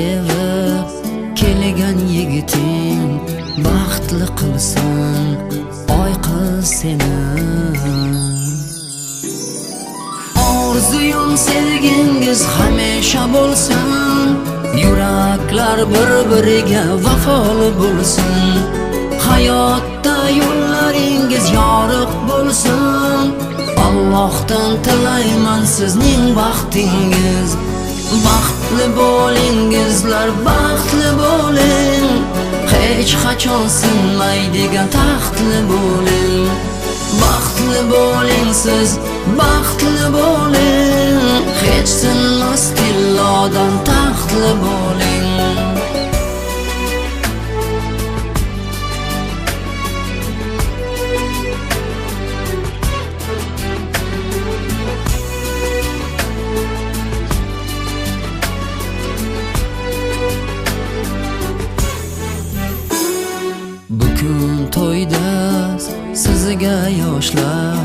sevib kelgan yigiting baxtli qilsin oy qiz seni. Orzuyum sevgingiz hamisha bo'lsin, yuraklar bir-biriga vafoli bo'lsin. Hayotda yo'llaringiz yoriq bo'lsin. Allohdan tilayman sizning baxtingiz. Baxtli bo'lingizlar, baxtli bo'ling. Hech qachon sinmaydigan taxtli bo'ling. Baxtli bo'ling siz, baxtli bo'ling. Hech sinmas tillodan taxtli bo'ling. Bugun to'yda sizga yoshlar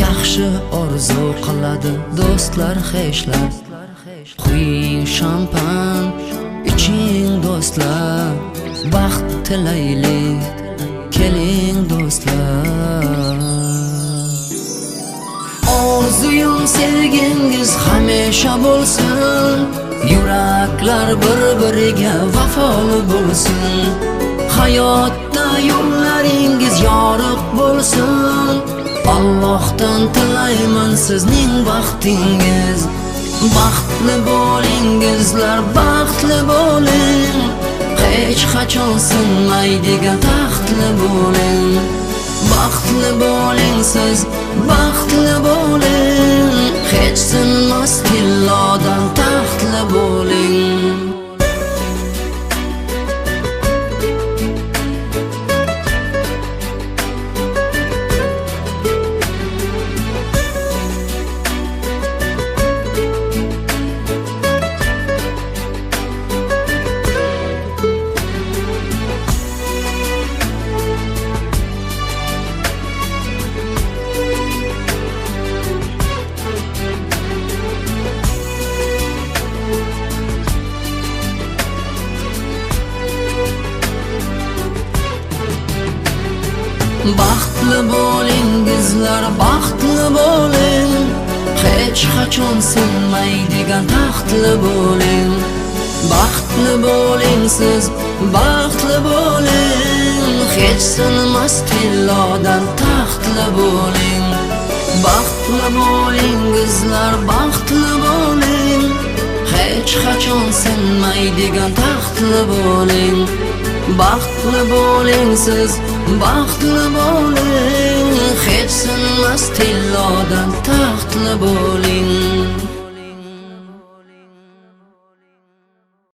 yaxshi orzu qiladi do'stlar xeshlar. Quying shampan, iching do'stlar, baxt tilaylik, keling do'stlar. Orzuyum sevgingiz hamisha bo'lsin, yuraklar bir-biriga vafoli bo'lsin. Hayotda yo'llaringiz yoriq bo'lsin. Allohdan tilayman sizning baxtingiz. Baxtli bo'lingizlar, baxtli bo'ling. Hech qachon sinmaydigan taxtli bo'ling. Baxtli bo'ling siz, baxtli bo'ling. Hech sinmas tillodan taxtli bo'ling. Baxtli bo'lingizlar, baxtli bo'ling. Hech qachon sinmaydigan taxtli bo'ling. Baxtli bo'ling siz, baxtli bo'ling. Hech sinmas tillodan taxtli bo'ling. Baxtli bo'lingizlar, baxtli bo'ling. Hech qachon sinmaydigan taxtli bo'ling. Baxtli bo'ling siz, baxtli bo'ling. Hech sinmas tillodan taxtli bo'ling.